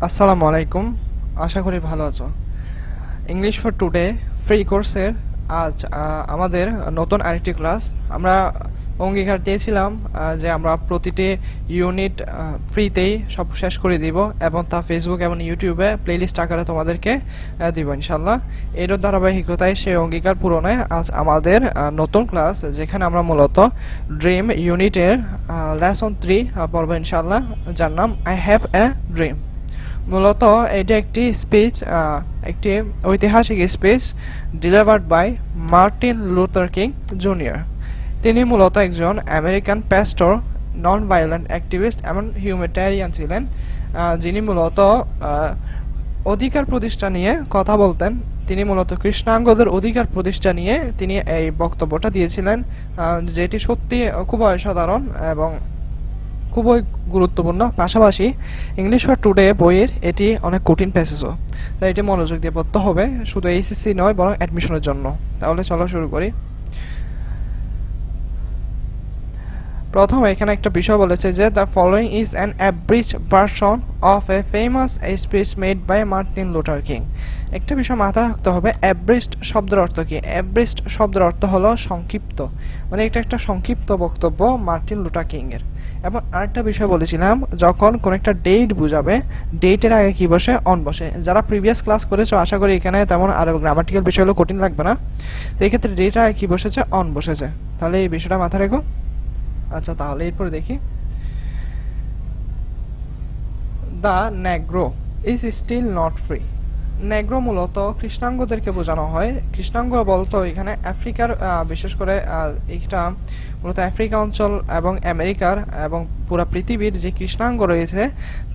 আসসালামু আলাইকুম। আশা করি ভালো আছো। ইংলিশ ফর টুডে ফ্রি কোর্সের আজ আমাদের নতুন আরেকটি ক্লাস। আমরা অঙ্গীকার দিয়েছিলাম যে আমরা প্রতিটি ইউনিট ফ্রিতেই সব শেষ করে দিব এবং তা ফেসবুক এবং ইউটিউবে প্লেলিস্ট আকারে তোমাদেরকে দিব ইনশাল্লাহ। এর ধারাবাহিকতায় সেই অঙ্গীকার পূরণে আজ আমাদের নতুন ক্লাস, যেখানে আমরা মূলত ড্রিম ইউনিটের লেসন 3 পড়ব ইনশাল্লাহ, যার নাম আই হ্যাভ এ ড্রিম। মূলত এটি একটি স্পিচ, একটি ঐতিহাসিক speech delivered by Martin Luther King junior. তিনি মূলত একজন American pastor, non violent activist এবং হিউম্যানিটেরিয়ান ছিলেন, যিনি মূলত অধিকার প্রতিষ্ঠা নিয়ে কথা বলতেন। তিনি মূলত কৃষ্ণাঙ্গদের অধিকার প্রতিষ্ঠা নিয়ে তিনি এই বক্তব্যটা দিয়েছিলেন, যেটি সত্যি খুবই অসাধারণ এবং খুবই গুরুত্বপূর্ণ। পাশাপাশি ইংলিশ ফর টুডে বইয়ের এটি অনেক কঠিন প্যাসেজও, তাই এটি মনোযোগ দিয়ে পড়তে হবে, শুধু এইচএসসি নয় বরং অ্যাডমিশনের জন্য। তাহলে চলো শুরু করি। প্রথম এখানে একটা বিষয় বলেছে যে the following is an abridge version of a famous speech made by Martin Luther King. একটা বিষয় মাথায় রাখতে হবে, অ্যাব্রিজড শব্দের অর্থ কি? অ্যাব্রিজড শব্দের অর্থ হলো সংক্ষিপ্ত, মানে এটা একটা সংক্ষিপ্ত বক্তব্য মার্টিন লুথার কিং এর। এবং আরেকটা বিষয় বলেছিলাম, যখন কোন একটা ডেট বুঝাবে, ডেটের আগে কি বসে? অন বসে। যারা প্রিভিয়াস ক্লাস করেছো আশা করি এখানে তেমন আর গ্রামাটিক্যাল বিষয়গুলো কঠিন লাগবে না। তো এই ক্ষেত্রে ডেটের আগে কি বসেছে? অন বসেছে। তাহলে এই বিষয়টা মাথায় রেখো। আচ্ছা, তাহলে এরপরে দেখি। The Negro is still not free. Negro মূলত কৃষ্ণাঙ্গদেরকে বোঝানো হয়। কৃষ্ণাঙ্গ বলতো এখানে আফ্রিকার, বিশেষ করে এটা মূলত আফ্রিকা অঞ্চল এবং আমেরিকার এবং পুরো পৃথিবীর যে কৃষ্ণাঙ্গ রয়েছে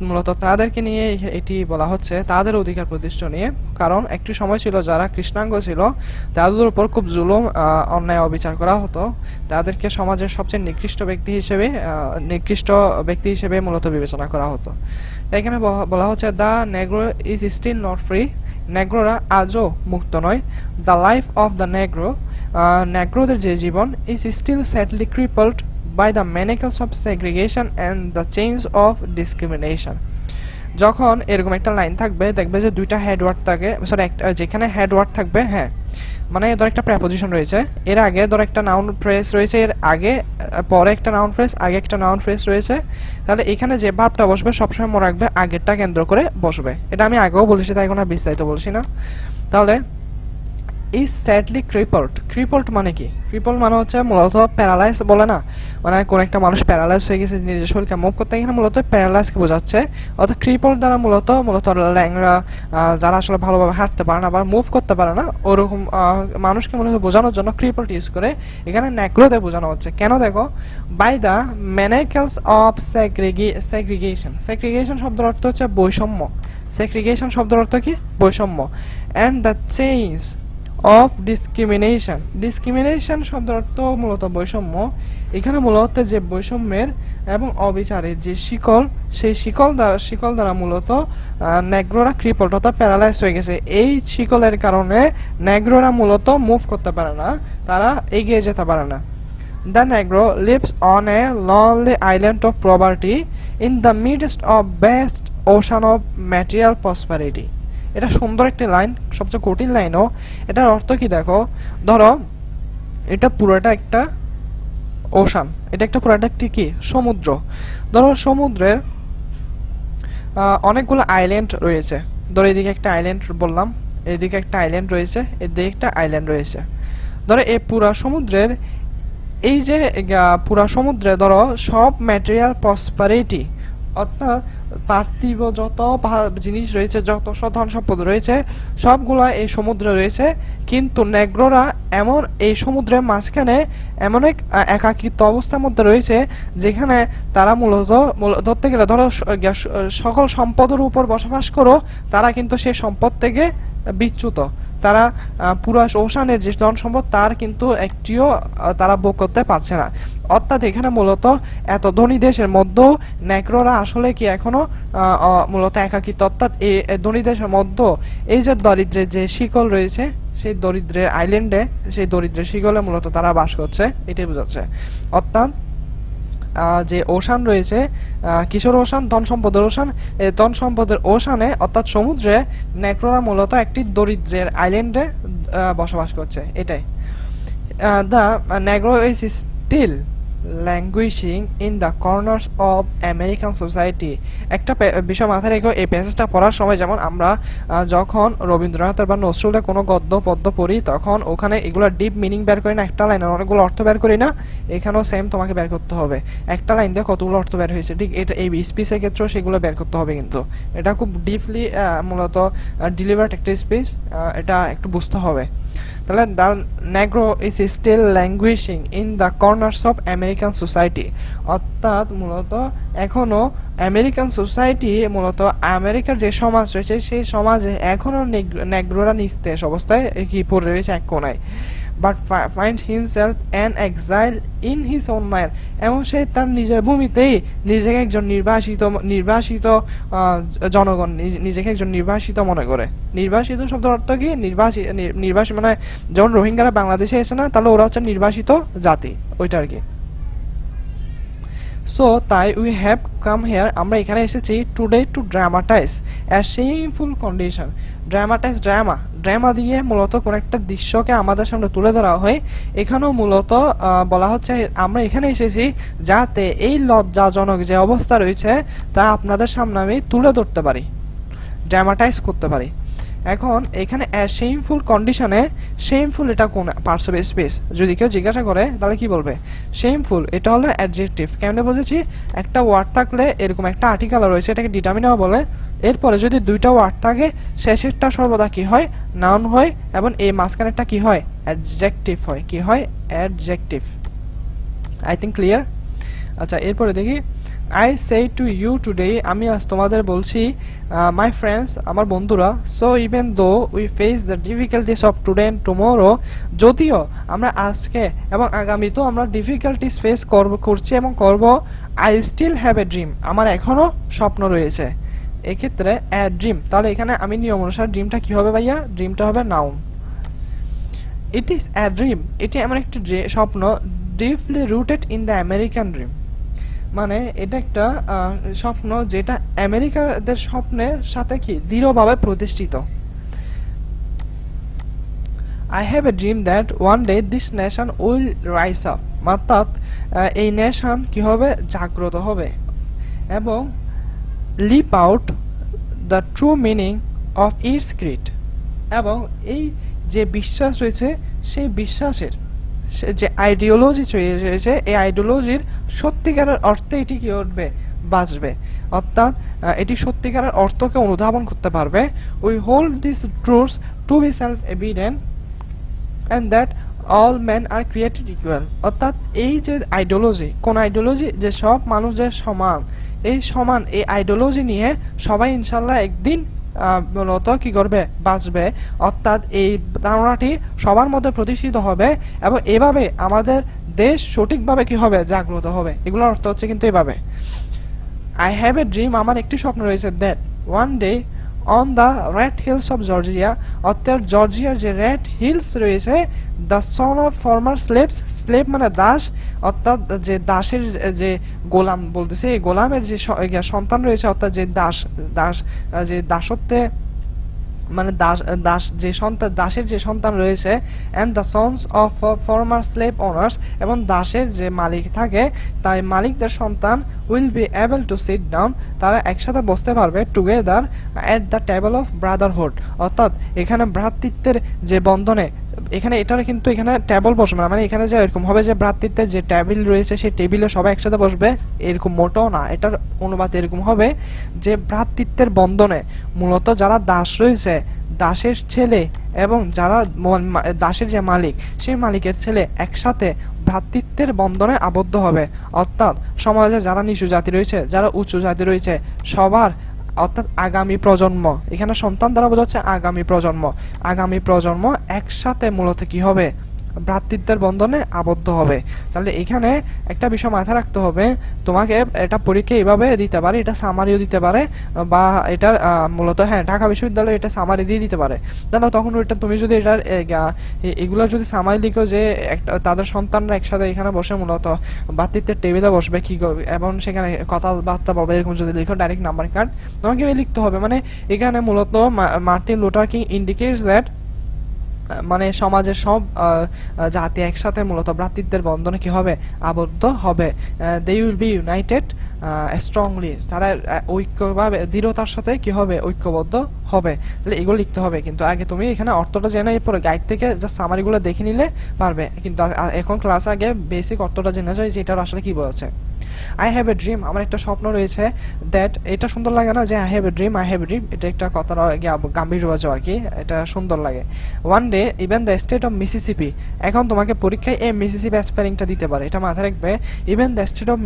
মূলত তাদেরকে নিয়ে এটি বলা হচ্ছে, তাদের অধিকার প্রতিষ্ঠা নিয়ে। কারণ একটি সময় ছিল যারা কৃষ্ণাঙ্গ ছিল তাদের উপর খুব জুলুম, অন্যায়, অবিচার করা হতো। তাদেরকে সমাজের সবচেয়ে নিকৃষ্ট ব্যক্তি হিসেবে মূলত বিবেচনা করা হতো। তাই এখানে বলা হচ্ছে the Negro is still not free. নেগ্রোরা আজও মুক্ত নয়। The life of the negro, নেগ্রোদের যে জীবন, is still sadly crippled by the manacles of segregation and the change of discrimination. যখন এরকম একটা লাইন থাকবে, দেখবে যে দুইটা হেডওয়ার্ড থাকে, সরি যেখানে হেডওয়ার্ড থাকবে, হ্যাঁ মানে ধর একটা প্রেপোজিশন রয়েছে, এর আগে ধর একটা নাউন ফ্রেজ রয়েছে, এর আগে পরে একটা নাউন ফ্রেজ, আগে একটা নাউন ফ্রেজ রয়েছে। তাহলে এখানে যে ভাবটা বসবে সবসময় মনে রাখবে আগেরটা কেন্দ্র করে বসবে। এটা আমি আগেও বলেছি, তাই কোনো বিস্তারিত বলছি না। তাহলে ইজ স্যাডলি ক্রিপলড। ক্রিপলড মানে কি? ক্রিপল মানে হচ্ছে মূলত প্যারালাইজ, বলে না, মানে কোন একটা মানুষ প্যারালাইজ হয়ে গেছে, নিজের শরীরকে মুভ করতে, এখানে মূলত প্যারালাইজকে বোঝাচ্ছে। অর্থাৎ ক্রিপল দ্বারা মূলত ল্যাংরা, যারা আসলে ভালোভাবে হাঁটতে পারে না বা মুভ করতে পারে না, ওরকম মানুষকে মূলত বোঝানোর জন্য ক্রিপলড ইউজ করে। এখানে নেগ্রোদের বোঝানো হচ্ছে। কেন? দেখো, by the manacles of segregation. Segregation শব্দের অর্থ হচ্ছে বৈষম্য। সেগ্রিগেশন শব্দের অর্থ কি? বৈষম্য। And the change of discrimination. Discrimination শব্দের অর্থ মূলত বৈষম্য। এখানে মূলত যে বৈষম্যের এবং অবিচারের যে শিকল, সেই শিকল দ্বারা মূলত নেগ্রোরা ক্রিপলড অর্থাৎ প্যারালাইজ হয়ে গেছে। এই শিকলের কারণে নেগ্রোরা মূলত মুভ করতে পারে না, তারা এগিয়ে যেতে পারে না। The Negro lives on a lonely island of poverty in the midst of vast ocean of material prosperity. এটা সুন্দর একটি লাইন, সবচেয়ে কঠিন লাইনও। এটার অর্থ কি দেখো, ধরো এটা পুরোটা একটা ওশান, এটা একটা পুরোটা একটি কি সমুদ্র। ধরো সমুদ্রের অনেকগুলো আইল্যান্ড রয়েছে। ধরো এদিকে একটা আইল্যান্ড বললাম, এদিকে একটা আইল্যান্ড রয়েছে, এদিকে একটা আইল্যান্ড রয়েছে। ধরো এই পুরা সমুদ্রের, এই যে পুরা সমুদ্রে ধরো সব ম্যাটেরিয়াল প্রসপারিটি, অর্থাৎ পার্থিব যত জিনিস রয়েছে, যত ধন সম্পদ রয়েছে সবগুলা এই সমুদ্রে রয়েছে। কিন্তু নেগ্রোরা এমন এই সমুদ্রের মাঝখানে এমন এক একাকিত্ব অবস্থার মধ্যে রয়েছে, যেখানে তারা মূলত ধরতে গেলে ধরো সকল সম্পদের উপর বসবাস করো, তারা কিন্তু সেই সম্পদ থেকে বিচ্যুত। তারা পুরো ওশানের যে ধন সম্পদ তার কিন্তু একটিও তারা ভোগ করতে পারছে না। অর্থাৎ এখানে মূলত এত ধনী দেশের মধ্যেও নেগ্রোরা আসলে কি এখনো মূলত একাকিত্ব। অর্থাৎ এই ধনী দেশের মধ্যে এই যে দরিদ্রের যে শিকল রয়েছে, সেই দরিদ্রের আইল্যান্ডে, সেই দরিদ্রের শিকলে মূলত তারা বাস করছে, এটাই বোঝাচ্ছে। অর্থাৎ যে ওশান রয়েছে, কিশোর ওশান, ধন সম্পদের ওশান, এই ধন সম্পদের ওশানে অর্থাৎ সমুদ্রে নেগ্রোরা মূলত একটি দরিদ্রের আইল্যান্ডে বসবাস করছে, এটাই। The Negro is still languishing in the corners of American society. একটা বিষয় মাথায় রেখে এই প্যাসেজটা পড়ার সময়, যেমন আমরা যখন রবীন্দ্রনাথের বা নজরুলের কোনো গদ্য পদ্য পড়ি তখন ওখানে এগুলো ডিপ মিনিং বের করি না, একটা লাইনের অনেকগুলো অর্থ বের করি না, এখানেও সেম তোমাকে বের করতে হবে। একটা লাইন দিয়ে কতগুলো অর্থ বের হয়েছে, ঠিক এটা এই স্পিচের ক্ষেত্রেও সেগুলো বের করতে হবে। কিন্তু এটা খুব ডিপলি মূলত ডেলিভার্ড একটা স্পিচ, এটা একটু বুঝতে হবে। তাহলে the Negro is still languishing in the corners of American society, অর্থাৎ মূলত এখনো আমেরিকান সোসাইটি, মূলত আমেরিকার যে সমাজ রয়েছে সেই সমাজে এখনো নেগ্রোরা নিস্তেজ অবস্থায় কি পড়ে রয়েছে এক কোনায়। But find himself an exile in his own land, এবং সে তার নিজের ভূমিতেই নিজেকে একজন নির্বাসিত জনগণ, নিজেকে একজন নির্বাসিত মনে করে। নির্বাসিত শব্দের অর্থ কি? নির্বাসী মানে যেমন রোহিঙ্গারা বাংলাদেশে এসে না, তাহলে ওরা হচ্ছে নির্বাসিত জাতি, ওইটা আর কি। সো তাই উই হ্যাভ কাম হেয়ার, আমরা এখানে এসেছি টুডে টু ড্রামাটাইজ এ শেমফুল কন্ডিশন। ড্রামাটাইজ, ড্রামা দিয়ে মূলত কোন একটা দৃশ্যকে আমাদের সামনে তুলে ধরা হয়। এখানেও মূলত বলা হচ্ছে আমরা এখানে এসেছি যাতে এই লজ্জাজনক যে অবস্থা রয়েছে তা আপনাদের সামনে আমি তুলে ধরতে পারি, ড্রামাটাইজ করতে পারি। এখন এখানে শেমফুল কন্ডিশনে, শেমফুল এটা কোন পার্টস অফ স্পিচ যদি কেউ জিজ্ঞাসা করে তাহলে কি বলবে? শেমফুল এটা হলো অ্যাডজেক্টিভ। কেমনে বুঝেছি? একটা ওয়ার্ড থাকলে এরকম একটা আর্টিকেল রয়েছে, এটাকে ডিটারমিনার বলে। এরপরে যদি দুইটা ওয়ার্ড থাকে শেষেরটা সর্বদা কি হয়? নাউন হয়, এবং এই মাঝখানেরটা কি হয়? অ্যাডজেক্টিভ হয়। কি হয়? অ্যাডজেক্টিভ। I think clear. আচ্ছা, এরপরে দেখি I say to you today, আমি আজ তোমাদের বলছি, মাই ফ্রেন্ডস, আমার বন্ধুরা, so even though we face the difficulties of today and tomorrow, যদিও আমরা আজকে এবং আগামীতেও আমরা ডিফিকাল্টিস ফেস করছি এবং করব, I still have a dream, আমার এখনও স্বপ্ন রয়েছে। এক্ষেত্রে এ ড্রিম, তাহলে এখানে আমি নিয়ম অনুসারে ড্রিমটা কি হবে ভাইয়া? ড্রিমটা হবে noun. It is a dream, এটি এমন একটি স্বপ্ন, deeply rooted in the American dream, মানে এটা একটা স্বপ্ন যেটা আমেরিকাদের স্বপ্নের সাথে কি দৃঢ়ভাবে প্রতিষ্ঠিত। I have a dream that one day this nation will rise up, অর্থাৎ এই নেশন কি হবে? জাগ্রত হবে এবং leap out the true meaning of its creed, এবং এই যে বিশ্বাস রয়েছে সেই বিশ্বাসের যে আইডিওলজি রয়েছে, এই আইডিওলজির সত্যিকারের অর্থে এটি কি উঠবে? বাঁচবে, অর্থাৎ এটি সত্যিকারের অর্থকে অনুধাবন করতে পারবে। We hold this truths to be self evident and that all men are created equal, অর্থাৎ এই যে আইডিওলজি, কোন আইডিওলজি? যে সব মানুষ যে সমান, এই সমান এই আইডিওলজি নিয়ে সবাই ইনশাল্লাহ একদিন মূলত কি করবে? বাঁচবে, অর্থাৎ এই ধারণাটি সবার মধ্যে প্রতিষ্ঠিত হবে এবং এভাবে আমাদের দেশ সঠিকভাবে কি হবে? জাগ্রত হবে। এগুলোর অর্থ হচ্ছে কিন্তু এভাবে, আই হ্যাভ এ ড্রিম, আমার একটি স্বপ্ন রয়েছে, that one day on the red hills of Georgia, অর্থাৎ জর্জিয়ার যে রেড হিলস রয়েছে, the son of former slaves, slave মানে দাস, অর্থাৎ যে দাসের যে গোলাম বলতেছে, এই গোলামের যে সন্তান রয়েছে, অর্থাৎ যে যে দাসত্বে মানে দাস যে সন্তান, দাসের যে সন্তান রয়েছে, and the sons of former slave owners, এবং দাসের যে মালিক থাকে তাই মালিকদের সন্তান will be able two sit down, তারা একসাথে বসতে পারবে, together at the table of brotherhood, অর্থাৎ এখানে ভ্রাতৃত্বের যে বন্ধনে, এখানে এটার কিন্তু এখানে টেবল বসবে না, মানে এখানে যে এরকম হবে যে ভ্রাতৃত্বের যে টেবিল রয়েছে সেই টেবিলে সবাই একসাথে বসবে, এরকম মোটেও না। এটার অনুবাদ এরকম হবে যে ভ্রাতৃত্বের বন্ধনে মূলত যারা দাস রয়েছে, দাসের ছেলে এবং যারা দাসের যে মালিক, সেই মালিকের ছেলে একসাথে ভ্রাতৃত্বের বন্ধনে আবদ্ধ হবে, অর্থাৎ সমাজে যারা নিচু জাতি রয়েছে, যারা উচ্চ জাতি রয়েছে, সবার, অর্থাৎ আগামী প্রজন্ম, এখানে সন্তান দ্বারা বোঝা হচ্ছে আগামী প্রজন্ম, আগামী প্রজন্ম একসাথে মূলত কি হবে? ভ্রাতৃত্বের বন্ধনে আবদ্ধ হবে। তাহলে এখানে একটা বিষয় মাথায় রাখতে হবে, তোমাকে এটা পরীক্ষা এইভাবে দিতে পারে, এটা সামারিও দিতে পারে, বা এটা মূলত হ্যাঁ ঢাকা বিশ্ববিদ্যালয় এটা সামারি দিয়ে দিতে পারে। তাহলে তখন ওইটা তুমি যদি এটার এগুলো যদি সামারি লিখো যে একটা তাদের সন্তানরা একসাথে এখানে বসে মূলত ভ্রাতৃত্বের টেবিলে বসবে কি এবং সেখানে কথাবার্তা বলবে, এরকম যদি লিখো ডাইরেক্ট নাম্বার কার্ড তোমাকে লিখতে হবে। মানে এখানে মূলত Martin Luther king indicates that মানে সমাজের সব জাতি একসাথে মূলত ভ্রাতৃত্বের বন্ধনে কি হবে, আবদ্ধ হবে। They will be united strongly, তারা ঐক্যভাবে দৃঢ়তার সাথে কি হবে, ঐক্যবদ্ধ হবে। তাহলে এগুলো লিখতে হবে, কিন্তু আগে তুমি এখানে অর্থটা জেনে এরপরে গাইড থেকে জাস্ট সামারিগুলো দেখে নিলে পারবে। কিন্তু এখন ক্লাসে আগে বেসিক অর্থটা জেনে যায় যে এটার আসলে কি বলছে। আই হ্যাভ এ ড্রিম, আমার একটা স্বপ্ন রয়েছে। দ্যাট, এটা সুন্দর লাগে না যে I have a dream, I have a dream, এটা একটা কথার গাম্ভীর্য আর কি, এটা সুন্দর লাগে। One day even the state of Mississippi, এখন তোমাকে পরীক্ষায় এই মিসিসিপি স্পেলিংটা দিতে পারে, এটা মাথায় রাখবে। Even the state of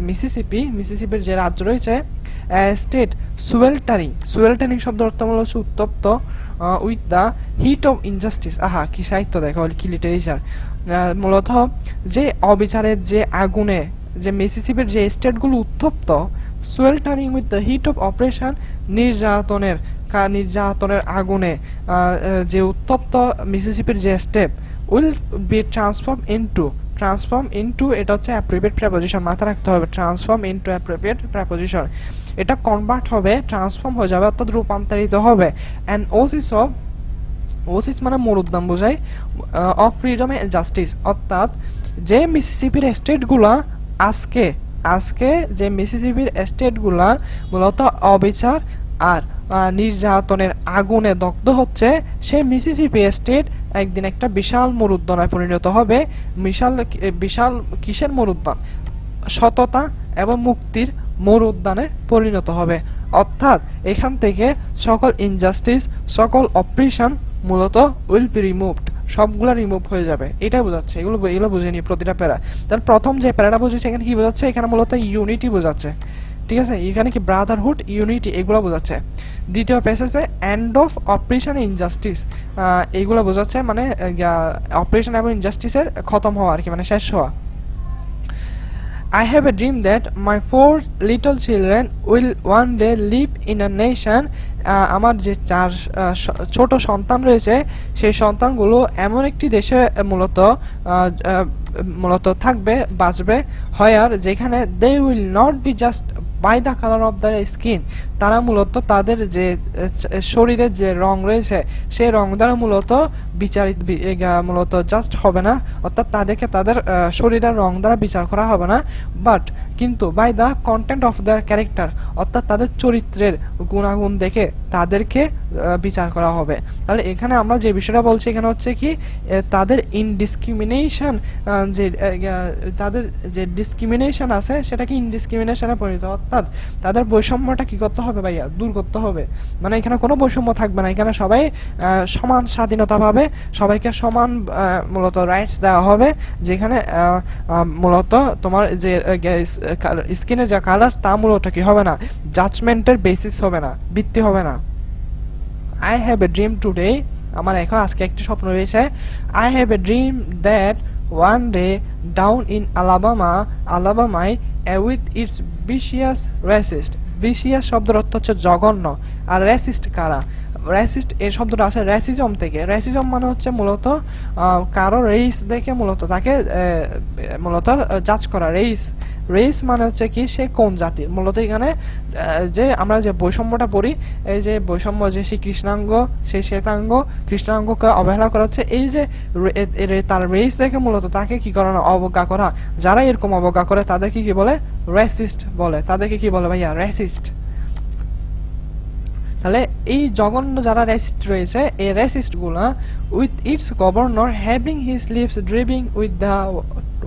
Mississippi, মিসিসিপির যে রাজ্য রয়েছে, স্টেট সুয়েল্টারিং, সুয়েল্টারিং শব্দ অর্থ হচ্ছে উত্তপ্ত, with the heat of injustice, আহা কি সাহিত্য দেখো, কি লিটারেচার। মূলত যে অবিচারের যে আগুনে যে মিসিসিপির যে স্টেটগুলো উত্তপ্ত, sweltering with the heat of oppression, নির্যাতনের আগুনে যে উত্তপ্ত মিসিসিপির যে state, will be transform into, এটা হচ্ছে অ্যাপ্রোপ্রিয়েট প্রেপোজিশন, মাথায় রাখতে হবে, ট্রান্সফর্ম ইনটু অ্যাপ্রোপ্রিয়েট প্রেপোজিশন, এটা কনভার্ট হবে, ট্রান্সফর্ম হয়ে যাবে, অর্থাৎ রূপান্তরিত হবে। অ্যান্ড ওসিস মানে মরুদ্যান বোঝায়, অফ ফ্রিডম এন্ড জাস্টিস, অর্থাৎ যে মিসিসিপির স্টেটগুলা আজকে যে মিসিসিপির স্টেটগুলা মূলত অবিচার আর নির্যাতনের আগুনে দগ্ধ হচ্ছে, সেই মিসিসিপি স্টেট একদিন একটা বিশাল মরুদ্যানে পরিণত হবে। বিশাল কিসের মরুদ্যান? সততা এবং মুক্তির মরুদ্যানে পরিণত হবে। অর্থাৎ এখান থেকে সকল ইনজাস্টিস, সকল অপারেশন মূলত উইল বি রিমুভড, সবগুলো রিমুভ হয়ে যাবে, এটা বোঝাচ্ছে। এগুলো বুঝে নিই প্রতিটা প্যারা। তাহলে প্রথম যে প্যারাটা বুঝেছে এখানে কি বোঝাচ্ছে, এখানে মূলত ইউনিটি বোঝাচ্ছে, ঠিক আছে, এখানে কি ব্রাদারহুড, ইউনিটি, এগুলো বোঝাচ্ছে। দ্বিতীয় প্যাসেজে এন্ড অফ অপারেশন ইনজাস্টিস, এইগুলো বোঝাচ্ছে, মানে অপারেশন এবং ইনজাস্টিসের খতম হওয়া আর কি, মানে শেষ হওয়া। I have a dream that my 4 little children will one day live in a nation, আমার যে 4 ছোট সন্তান রয়েছে, সেই সন্তানগুলো এমন একটি দেশে মূলত থাকবে, বাঁচবে, হয়ার, যেখানে they will not be just by the color of their skin, তারা মূলত তাদের যে শরীরের যে রং রয়েছে সেই রং দ্বারা মূলত মূলত জাস্ট হবে না, অর্থাৎ তাদেরকে তাদের শরীরের রং দ্বারা বিচার করা হবে না, বাট কিন্তু by the content of the character, অর্থাৎ তাদের চরিত্রের গুণাগুণ দেখে তাদেরকে বিচার করা হবে। তাহলে এখানে আমরা যে বিষয়টা বলছি এখানে হচ্ছে কি, তাদের ইনডিসক্রিমিনেশন, যে তাদের যে ডিসক্রিমিনেশন আছে সেটা কি ইনডিসক্রিমিনেশনে পরিণত, অর্থাৎ তাদের বৈষম্যটা কি করতে হবে ভাইয়া, দূর করতে হবে। মানে এখানে কোনো বৈষম্য থাকবে না, এখানে সবাই সমান স্বাধীনতা পাবে, সবাইকে সমান মূলত রাইটস দেওয়া হবে, যেখানে মূলত তোমার যে স্কিনের যা কালার তা মূলত কি হবে না, জাজমেন্টের বেসিস হবে না, ভিত্তি হবে না। I have a dream today, আমার এখন আজকে একটি স্বপ্ন রয়েছে। I have a dream that one day down in আলাবামায় with its vicious racist, vicious শব্দের অর্থ হচ্ছে জঘন্য, আর রেসিস্ট কারা, রেসিস্ট এই শব্দটা আসে রেসিজম থেকে। রেসিজম মানে হচ্ছে মূলত কারো রেইস দেখে মূলত তাকে মূলত জাজ করা। রেইস মানে হচ্ছে কি, সে কোন জাতির, মূলত এখানে যে আমরা যে বৈষম্যটা পড়ি, এই যে বৈষম্য, যে সেই কৃষ্ণাঙ্গ, সেই শ্বেতাঙ্গ, কৃষ্ণাঙ্গকে অবহেলা করা হচ্ছে, এই যে তার রেইস দেখে মূলত তাকে কি করানো, অবজ্ঞা করা। যারা এরকম অবজ্ঞা করে তাদেরকে কি বলে, রেসিস্ট বলে, তাদেরকে কি বলে ভাইয়া, রেসিস্ট। তাহলে এই জঘন্য যারা রেসিস্ট রয়েছে, এই রেসিস্ট গুলা with its governor having his lips dripping with the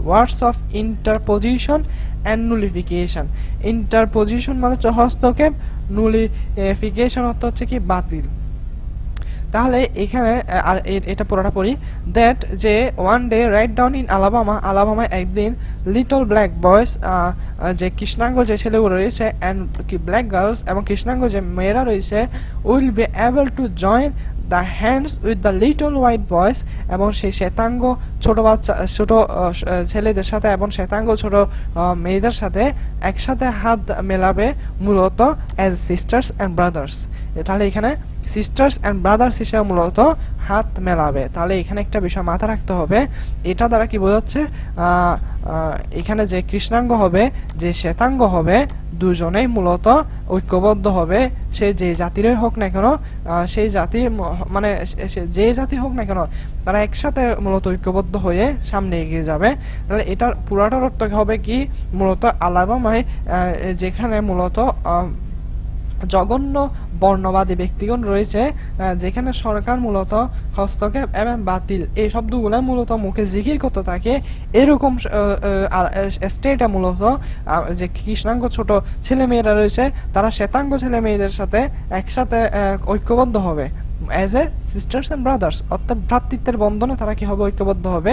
words of interposition and nullification. Interposition মানে হচ্ছে হস্তক্ষেপ, নুলিফিকেশন অর্থ হচ্ছে কি বাতিল। তাহলে এখানে এটা পুরোটা পড়ি, দ্যাট যে one day right down in আলাবামায় একদিন লিটল ব্ল্যাক বয়েস, যে কৃষ্ণাঙ্গ যে ছেলেগুলো রয়েছে, অ্যান্ড ব্ল্যাক গার্লস এবং কৃষ্ণাঙ্গ যে মেয়েরা রয়েছে, will be able to join the hands with the little white বয়েস, এবং সেই শ্বেতাঙ্গ ছোট ছেলেদের সাথে এবং শ্বেতাঙ্গ ছোট মেয়েদের সাথে একসাথে হাত মেলাবে মূলত অ্যাজ সিস্টার্স অ্যান্ড ব্রাদার্স। তাহলে এখানে সিস্টার্স অ্যান্ড ব্রাদার্স হিসেবে মূলত হাত মেলাবে। তাহলে এখানে একটা বিষয় মাথায় রাখতে হবে, এটা দ্বারা কি বোঝাচ্ছে, এখানে যে কৃষ্ণাঙ্গ হবে যে শ্বেতাঙ্গ হবে দুজনেই মূলত ঐক্যবদ্ধ হবে, সে যে জাতিরই হোক না কেন, সেই জাতি মানে যে জাতি হোক না কেন, তারা একসাথে মূলত ঐক্যবদ্ধ হয়ে সামনে এগিয়ে যাবে। তাহলে এটার পুরাটার অর্থ হবে কি, মূলত আলাবামায় যেখানে মূলত জঘন্য বর্ণবাদী ব্যক্তিগণ রয়েছে, যেখানে সরকার মূলত হস্তক্ষেপ এবং বাতিল এই শব্দগুলো মূলত মুখে জিকির করতে থাকে, এরকম স্টেটে মূলত যে কৃষ্ণাঙ্গ ছোট ছেলে মেয়েরা রয়েছে তারা শ্বেতাঙ্গ ছেলে মেয়েদের সাথে একসাথে ঐক্যবদ্ধ হবে as a sisters and brothers, অর্থাৎ ভ্রাতৃত্বের বন্ধনে তারা কি হবে, ঐক্যবদ্ধ হবে।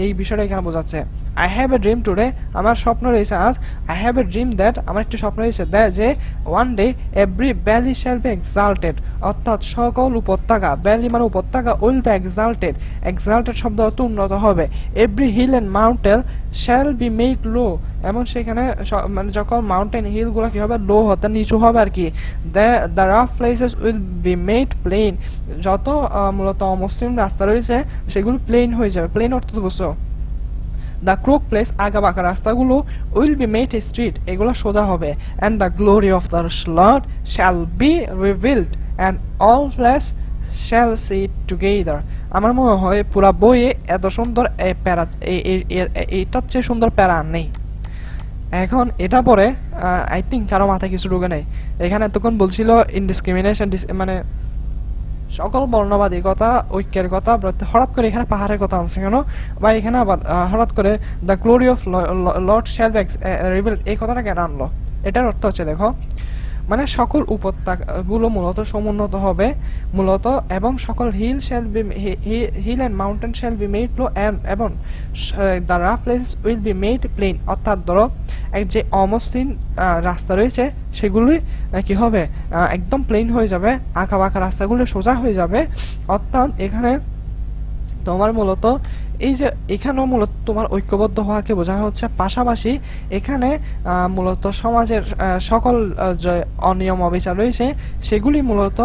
এই বিষয়টা এখানে বোঝাচ্ছে। I have a dream today, আমার স্বপ্ন রয়েছে আজ। I have a dream that, আমার একটি স্বপ্ন রয়েছে যে one day every valley shall be exalted, অর্থাৎ সকল উপত্যকা, ভ্যালি মানে উপত্যকা, উইল বি এক্সাল্টেড, এক্সাল্টেড শব্দ অর্থ উন্নত হবে। Every hill and mountain shall be made low, এবং সেখানে মানে যখন মাউন্টেন হিলগুলো কি হবে, লো হতে নিচু হবে আর কি। The rough places will be made plain, যত মূলত অমসৃণ রাস্তা রয়েছে সেগুলো প্লেন হয়ে যাবে। প্লেন অর্থ তো বুঝছো। দ্য ক্রোক প্লেস, আঁকা বাঁকা রাস্তাগুলো, উইল বি মেড স্ট্রিট, এগুলো সোজা হবে। And the glory of the Lord shall be revealed and all flesh shall see it together. আমার মনে হয় পুরা বইয়ে এত সুন্দর প্যারা, এটার চেয়ে সুন্দর প্যারা আর নেই। এখন এটা পরে আই থিঙ্ক কারো মাথায় কিছু ঢুকে নেই। এখানে এতক্ষণ বলছিল ইনডিসক্রিমিনেশন, মানে সকল বর্ণবাদী কথা, ঐক্যের কথা, হঠাৎ করে এখানে পাহাড়ের কথা আনছে কেন, বা এখানে আবার হঠাৎ করে the glory of Lord shall be revealed এই কথাটা কেন আনলো? এটার অর্থ হচ্ছে দেখো, মানে সকল উপত্যকাগুলো মূলত সমুন্নত হবে মূলত, এবং সকল hill and mountain shall be made low, এবং the rough place will be made plain, অর্থাৎ ধরো যে অমসৃণ রাস্তা রয়েছে সেগুলি কি হবে, একদম প্লেন হয়ে যাবে, আঁকা বাঁকা রাস্তাগুলো সোজা হয়ে যাবে। অর্থাৎ এখানে তোমার মূলত এই যে এখানেও মূলত তোমার ঐক্যবদ্ধ হওয়াকে বোঝানো হচ্ছে, পাশাপাশি এখানে মূলত সমাজের সকল যে অনিয়ম অবিচার রয়েছে সেগুলি মূলত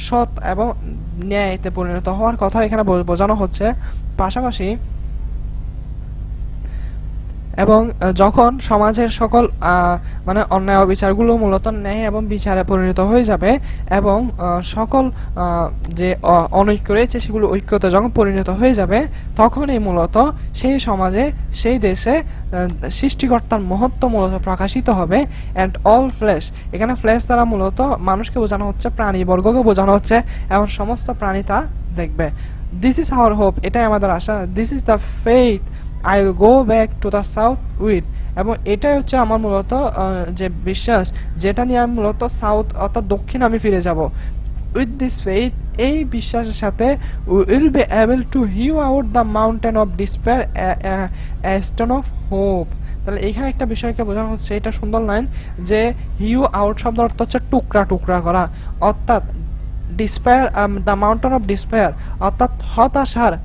সৎ এবং ন্যায়তে পরিণত হওয়ার কথা এখানে বোঝানো হচ্ছে। পাশাপাশি এবং যখন সমাজের সকল মানে অন্যায় অবিচারগুলো মূলত ন্যায় এবং বিচারে পরিণত হয়ে যাবে, এবং সকল যে অনৈক্য রয়েছে সেগুলো ঐক্যতে যখন পরিণত হয়ে যাবে, তখনই মূলত সেই সমাজে, সেই দেশে সৃষ্টিকর্তার মহত্ব মূলত প্রকাশিত হবে। অ্যান্ড অল ফ্লেশ, এখানে ফ্লেশ দ্বারা মূলত মানুষকে বোঝানো হচ্ছে, প্রাণীবর্গকে বোঝানো হচ্ছে, এবং সমস্ত প্রাণী তা দেখবে। দিস ইজ আওয়ার হোপ, এটাই আমাদের আশা। This is the faith I will go back to the south with, এবং এটাই হচ্ছে আমার মূলত যে বিশ্বাস, যেটা নিয়ে আমি মূলত সাউথ অর্থাৎ দক্ষিণ আমি ফিরে যাব। উইথ দিস ফেইথ, এই বিশ্বাসের সাথে, will be able to hew out the mountain of despair a stone of hope. তাহলে এখানে একটা বিষয়কে বোঝানো হচ্ছে, এটা সুন্দর লাইন, যে হিউ আউট শব্দ অর্থ হচ্ছে টুকরা টুকরা করা, অর্থাৎ despair, the mountain of despair, অর্থাৎ হতাশার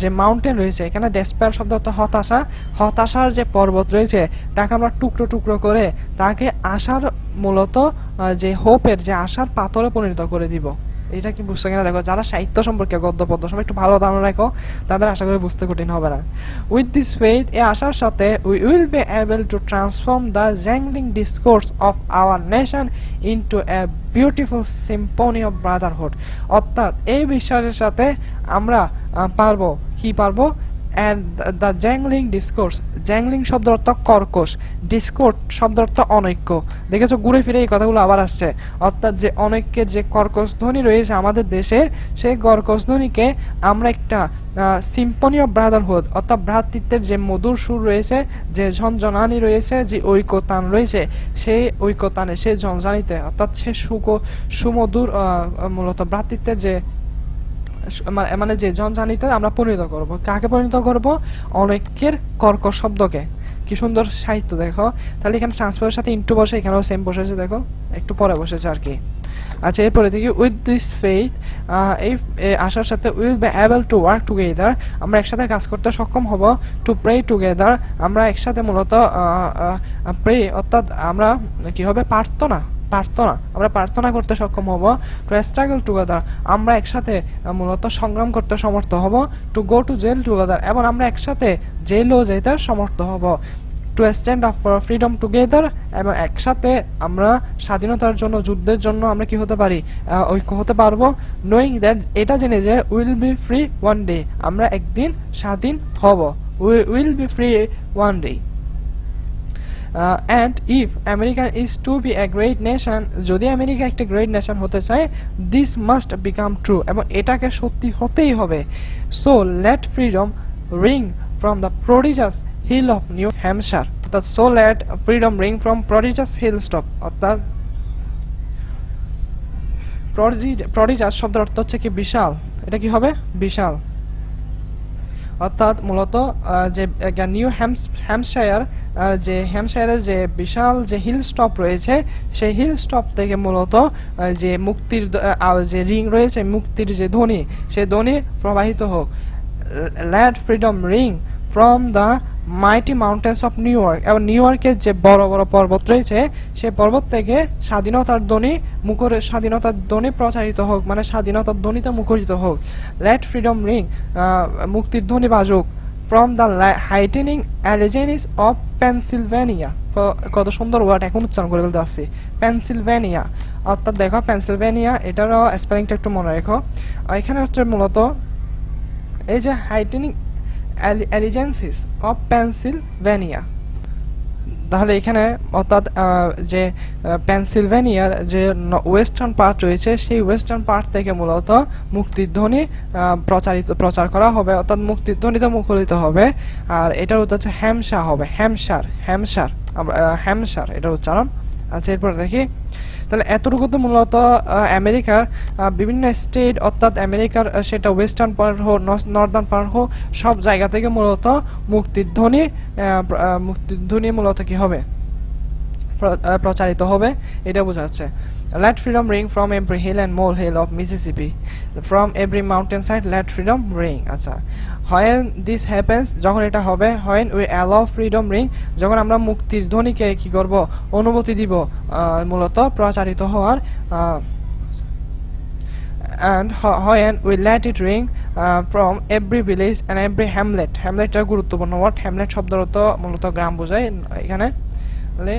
যে মাউন্টেন রয়েছে, এখানে ডেসপেয়ার শব্দ অর্থ হতাশা, হতাশার যে পর্বত রয়েছে তাকে আমরা টুকরো টুকরো করে তাকে আশার মূলত যে হোপের, যে আশার পাথরে পরিণত করে দিব। এটা কি বুঝতে কিনা দেখো, যারা সাহিত্য সম্পর্কে গদ্য পদ্য সব একটু ভালো ধারণা রাখো, তাদের আশা করি বুঝতে কঠিন হবে না। উইথ দিস ফেইথ, এই আশার সাথে, we will be able to transform the jangling discords of our nation into a beautiful symphony of brotherhood, অর্থাৎ এই বিশ্বাসের সাথে আমরা পারবো, কি পারবো, and the jangling discourse, jangling শব্দ অর্থ কর্কশ, ডিসকোর্স শব্দ অর্থ অনৈক্য। দেখেছো ঘুরে ফিরে এই কথাগুলো আবার আসছে, অর্থাৎ যে অনৈক্যের যে কর্কশ ধ্বনি রয়েছে আমাদের দেশে, সেই কর্কশ ধ্বনিকে আমরা একটা সিম্ফনি অফ ব্রাদারহুড, অর্থাৎ ভ্রাতৃত্বের যে মধুর সুর রয়েছে, যে ঝনঝনানি রয়েছে, যে ঐক্যতান রয়েছে, সেই ঐক্যতানে, সেই ঝনঝানিতে, অর্থাৎ সে সুমধুর মূলত ভ্রাতৃত্বের যে মানে যে ঝনঝানিতে আমরা পরিণত করব। কাকে পরিণত করব? অনৈক্যের কর্কশ শব্দকে। কি সুন্দর সাহিত্য দেখো। তাহলে এখানে ট্রান্সফারের সাথে ইনটু বসে, এখানেও সেম বসেছে দেখো, একটু পরে বসেছে আর কি। আচ্ছা, এরপরে দেখি উইথ দিস ফেইথ, এই আশার সাথে will be able to work together, আমরা একসাথে কাজ করতে সক্ষম হব। টু প্রে টুগেদার, আমরা একসাথে মূলত প্রে অর্থাৎ আমরা কি হবে প্রার্থনা আমরা প্রার্থনা করতে সক্ষম হব। টু স্ট্রাগল টুগেদার, আমরা একসাথে মূলত সংগ্রাম করতে সমর্থ হব। To go to jail together, এবং আমরা একসাথে জেলও যেতে সমর্থ হব। To stand up for freedom together, এবং একসাথে আমরা স্বাধীনতার জন্য যুদ্ধের জন্য আমরা কি হতে পারি ঐক্য হতে পারবো। নোয়িং দ্যাট, এটা জেনে যে will be free one day, আমরা একদিন স্বাধীন হব। Will be free one day. And if America is to be a great nation, যদি আমেরিকা একটা গ্রেট নেশন হতে চায়, দিস মাস্ট বিকাম ট্রু, এবং এটাকে সত্যি হতেই হবে। So let freedom ring from the prodigious hill of New Hampshire, অর্থাৎ so let freedom ring from prodigious hilltops, অর্থাৎ প্রডিজাস শব্দের অর্থ হচ্ছে কি বিশাল, এটা কি হবে বিশাল, অর্থাৎ মূলত যে নিউ হ্যাম্পশায়ার, যে হ্যাম্পশায়ারের যে বিশাল যে হিল স্টপ রয়েছে, সেই হিল স্টপ থেকে মূলত যে মুক্তির যে রিং রয়েছে, মুক্তির যে ধ্বনি, সেই ধ্বনি প্রবাহিত হোক। Let freedom ring from the mighty mountains of New York, এবং নিউ ইয়র্কের যে বড় বড় পর্বত রয়েছে, সেই পর্বত থেকে স্বাধীনতার ধ্বনি প্রচারিত হোক, মানে স্বাধীনতার ধ্বনিতে মুখরিত হোক। লেট ফ্রিডম রিং, মুক্তির ধ্বনি বাজুক। From the heightening Alleghenies of Pennsylvania, কত সুন্দর ওয়ার্ড, এখন উচ্চারণ করে বলতে আসছি, পেনসিলভেনিয়া, অর্থাৎ দেখো পেনসিলভেনিয়া, এটারও স্পেলিংটা একটু মনে রেখো। এখানে হচ্ছে মূলত এই যে হাইটেনিং অ্যালিজেন্সিস অফ পেনসিলভেনিয়া, তাহলে এখানে অর্থাৎ যে পেনসিলভেনিয়ার যে ওয়েস্টার্ন পার্ট রয়েছে, সেই ওয়েস্টার্ন পার্ট থেকে মূলত মুক্তির ধ্বনি প্রচার করা হবে, অর্থাৎ মুক্তির ধ্বনিতে মুখরিত হবে। আর এটার উত্তর হচ্ছে হ্যাম্পশায়ার, এটার উচ্চারণ। আচ্ছা, এরপর দেখি, তাহলে এতটুকু তো মূলত আমেরিকার বিভিন্ন স্টেট, অর্থাৎ আমেরিকার সেটা ওয়েস্টার্ন পার্ট হোক নর্দার্ন পার্ট হোক, সব জায়গা থেকে মূলত মুক্তির ধ্বনি মূলত কি হবে প্রচারিত হবে, এটা বোঝাচ্ছে। Let freedom ring from every hill and molehill of Mississippi, from every mountainside let freedom ring. আচ্ছা, when this happens, যখন এটা হবে, when we allow freedom ring, যখন আমরা মুক্তির ধ্বনিকে কি করব অনুমতি দিব মূলত প্রচারিত হওয়ার, and when we let it ring from every village and every hamlet, hamletটা গুরুত্বপূর্ণ ওয়ার্ড, hamlet শব্দের অর্থ মূলত গ্রাম বোঝায় এখানে, তাহলে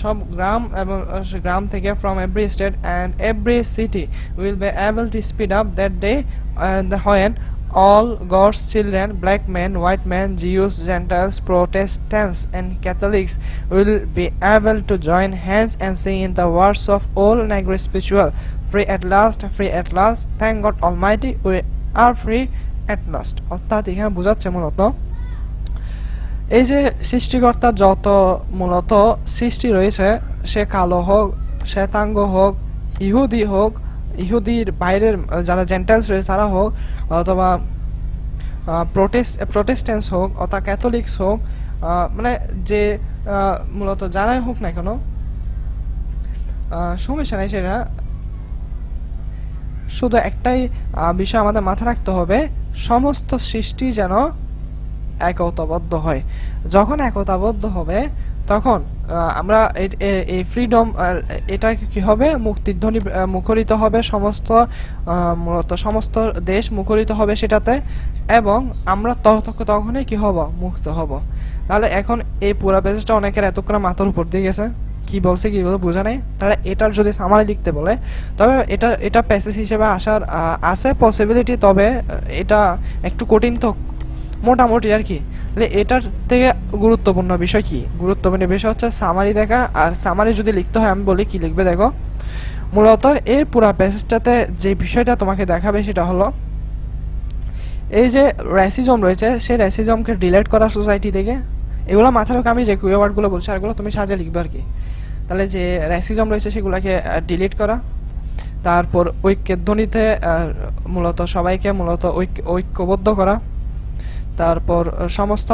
সব গ্রাম এবং গ্রাম থেকে from every state and every city will be able to speed up that day, when all God's children, black men, white men, Jews, Gentiles, Protestants and Catholics will be able to join hands and sing in the words of old Negro spiritual, free at last, thank God Almighty, we are free at last. অর্থাৎ এখানে বোঝাচ্ছে মূলত এই যে সৃষ্টিকর্তা যত মূলত সৃষ্টি রয়েছে, সে কালো হোক, শ্বেতাঙ্গ হোক, ইহুদির বাইরের যারা জেন্টাইলস রয়েছে তারা হোক, অথবা প্রোটেস্ট্যান্টস হোক, অথবা ক্যাথলিক্স হোক, মানে যে মূলত যারাই হোক না কেন, সমস্যা নেই, সেটা শুধু একটাই বিষয় আমাদের মাথায় রাখতে হবে, সমস্ত সৃষ্টি যেন একতাবদ্ধ হয়। যখন একতাবদ্ধ হবে, তখন আমরা এই ফ্রিডম, এটা কি হবে মুক্তির ধ্বনি মুখরিত হবে, মূলত সমস্ত দেশ মুখরিত হবে সেটাতে, এবং আমরা তখনই কি হব মুক্ত হব। তাহলে এখন এই পুরো পেজটা অনেকের এতক্ষণ মাথার উপর দিয়ে গেছে, কি বলছে বোঝা নেই। তাহলে এটার যদি সামারি লিখতে বলে, তবে এটা প্যাসেজ হিসেবে আসার আছে পসিবিলিটি, তবে এটা একটু কঠিন তো মোটামুটি আর কি। এটার থেকে গুরুত্বপূর্ণ বিষয় কি, গুরুত্বপূর্ণ বিষয় হচ্ছে সামারি দেখা। আর সামারি যদি লিখতে হয়, আমি বলি কি লিখবে, দেখো মূলত এই পুরা প্যাসেজটাতে যে বিষয়টা তোমাকে দেখাবে সেটা হলো এই যে রেসিজম রয়েছে, সেই রেসিজমকে ডিলিট করা সোসাইটি থেকে। এগুলো মাথায় রেখে আমি যে ওয়ার্ডগুলো বলছি এগুলো তুমি সাজিয়ে লিখবে আর কি। তাহলে যে রেসিজম রয়েছে সেগুলোকে ডিলিট করা, তারপর ঐক্যের ধ্বনিতে মূলত সবাইকে মূলত ঐক্যবদ্ধ করা, তারপর সমস্ত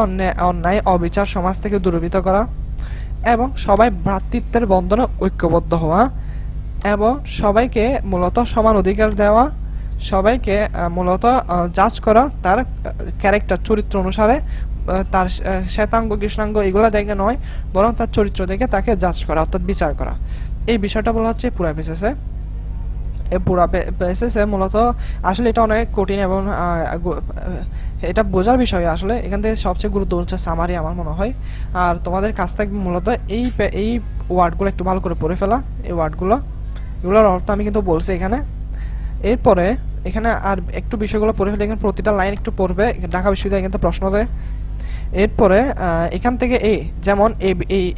অন্যায় অবিচার সমাজ থেকে দূরীভূত করা, এবং সবাই ভ্রাতৃত্বের বন্ধনে ঐক্যবদ্ধ হওয়া, এবং সবাইকে মূলত সমান অধিকার দেওয়া, সবাইকে মূলত জাজ করা তার ক্যারেক্টার চরিত্র অনুসারে, তার শ্বেতাঙ্গ কৃষ্ণাঙ্গ এগুলো দেখে নয়, বরং তার চরিত্র দেখে তাকে জাজ করা অর্থাৎ বিচার করা। এই বিষয়টা বলা হচ্ছে পুরা বেসিসে। এই পুরা বেসিসে মূলত আসলে এটা অনেক কঠিন এবং এটা বোঝার বিষয়। আসলে এখান থেকে সবচেয়ে গুরুত্বপূর্ণ হচ্ছে সামারি আমার মনে হয়। আর তোমাদের কাছ থেকে মূলত এই ওয়ার্ডগুলো একটু ভালো করে পড়ে ফেলা, এই ওয়ার্ডগুলো এগুলোর অর্থ আমি কিন্তু বলছি এখানে। এরপরে এখানে আর একটু বিষয়গুলো পড়ে ফেলে, এখানে প্রতিটা লাইন একটু পড়বে, ঢাকা বিশ্ববিদ্যালয় এখান থেকে প্রশ্ন দেয়। এরপরে এখান থেকে যেমন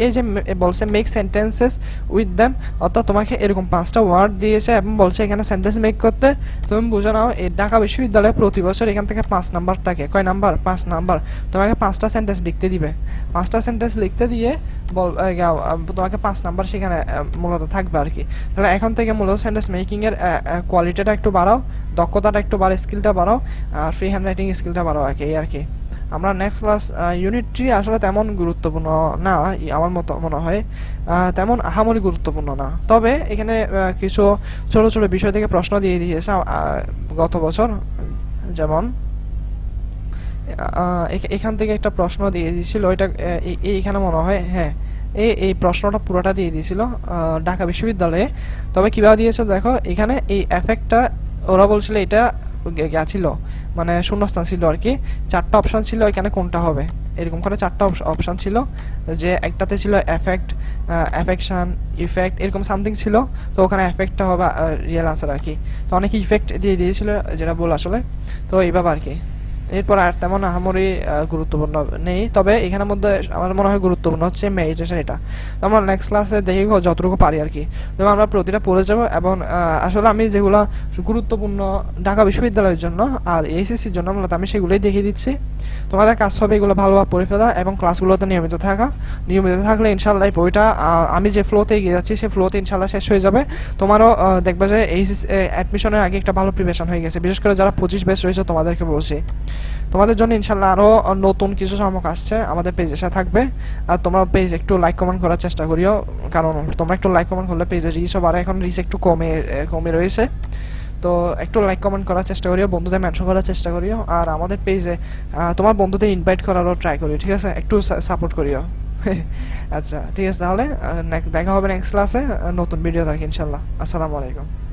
এই যে বলছে মেক সেন্টেন্সেস উইথ দ্যাম, অর্থাৎ তোমাকে এরকম 5টা ওয়ার্ড দিয়েছে এবং বলছে এখানে সেন্টেন্স মেক করতে। তুমি বুঝে নাও এই ঢাকা বিশ্ববিদ্যালয়ে প্রতি বছর এখান থেকে 5 নাম্বার থাকে। কয় নাম্বার? 5 নাম্বার। তোমাকে 5টা সেন্টেন্স লিখতে দিবে। 5টা সেন্টেন্স লিখতে দিয়ে তোমাকে 5 নাম্বার সেখানে মূলত থাকবে আর কি। তাহলে এখন থেকে মূলত সেন্টেন্স মেকিং এর কোয়ালিটিটা একটু বাড়াও, দক্ষতাটা একটু বাড়াও, স্কিলটা বাড়াও, আর ফ্রি হ্যান্ড রাইটিং স্কিলটা বাড়াও আর কি। এই আর কি। আমরা নেক্সট ক্লাস ইউনিট 3 আসলে তেমন গুরুত্বপূর্ণ না আমার মতো মনে হয়, তেমন আহামরি গুরুত্বপূর্ণ না। তবে এখানে কিছু ছোট ছোট বিষয় থেকে প্রশ্ন দিয়ে দিয়েছে গত বছর। যেমন এখান থেকে একটা প্রশ্ন দিয়ে দিয়েছিল, ওইটা এইখানে মনে হয়, হ্যাঁ এই প্রশ্নটা পুরোটা দিয়ে দিয়েছিল ঢাকা বিশ্ববিদ্যালয়ে। তবে কিভাবে দিয়েছে দেখো, এখানে এই এফেক্টটা ওরা বলছিল এটা গেছিল মানে শূন্যস্থান ছিল আর কি। 4টা অপশন ছিল, এখানে কোনটা হবে এরকম করে 4টা অপশন ছিল, যে একটাতে ছিল এফেক্ট, অ্যাফেকশন, ইফেক্ট এরকম সামথিং ছিল। তো ওখানে এফেক্টটা হবে রিয়েল আনসার আর কি। তো অনেকে ইফেক্ট দিয়ে দিয়েছিল, যেটা বল আসলে। তো এইভাবে আর কি। এরপর আর তেমন আহামরি গুরুত্বপূর্ণ নেই। তবে এখানের মধ্যে আমার মনে হয় গুরুত্বপূর্ণ হচ্ছে মেডিটেশন। এটা আমরা নেক্সট ক্লাসে দেখি যতটুকু পারি আর কি। যেমন আমরা প্রতিটা পড়ে যাব এবং আসলে আমি যেগুলো গুরুত্বপূর্ণ ঢাকা বিশ্ববিদ্যালয়ের জন্য আর এইচএসসির জন্য মূলত আমি সেগুলোই দেখিয়ে দিচ্ছি। তোমাদের কাজ হবে এগুলো ভালোভাবে পড়ে ফেলা এবং ক্লাসগুলোতে নিয়মিত থাকা। নিয়মিত থাকলে ইনশাল্লাহ এই বইটা আমি যে ফ্লোতে এগিয়ে যাচ্ছি সেই ফ্লোতে ইনশাল্লাহ শেষ হয়ে যাবে। তোমারও দেখবে যে এইচএসসি অ্যাডমিশনের আগে একটা ভালো প্রিপারেশন হয়ে গেছে। বিশেষ করে যারা 25 ব্যাচ রয়েছে তোমাদেরকে বলছি, তোমাদের জন্য ইনশাল্লাহ আরো নতুন কিছু সামগ্রী আসছে, আমাদের পেজে সাথে থাকবে। আর তোমরা পেজ একটু লাইক কমেন্ট করার চেষ্টা করিও, কারণ তোমরা একটু লাইক কমেন্ট করলে পেজের রিচও বাড়ে। এখন রিচ একটু কমে রয়েছে, তো একটু লাইক কমেন্ট করার চেষ্টা করিও, বন্ধুদের মেনশন করার চেষ্টা করিও। আর আমাদের পেজে তোমার বন্ধুদের ইনভাইট করারও ট্রাই করিও, ঠিক আছে? একটু সাপোর্ট করিও। আচ্ছা ঠিক আছে, তাহলে দেখা হবে নেক্সট ক্লাসে নতুন ভিডিও থাকে ইনশাল্লাহ। আসসালামু আলাইকুম।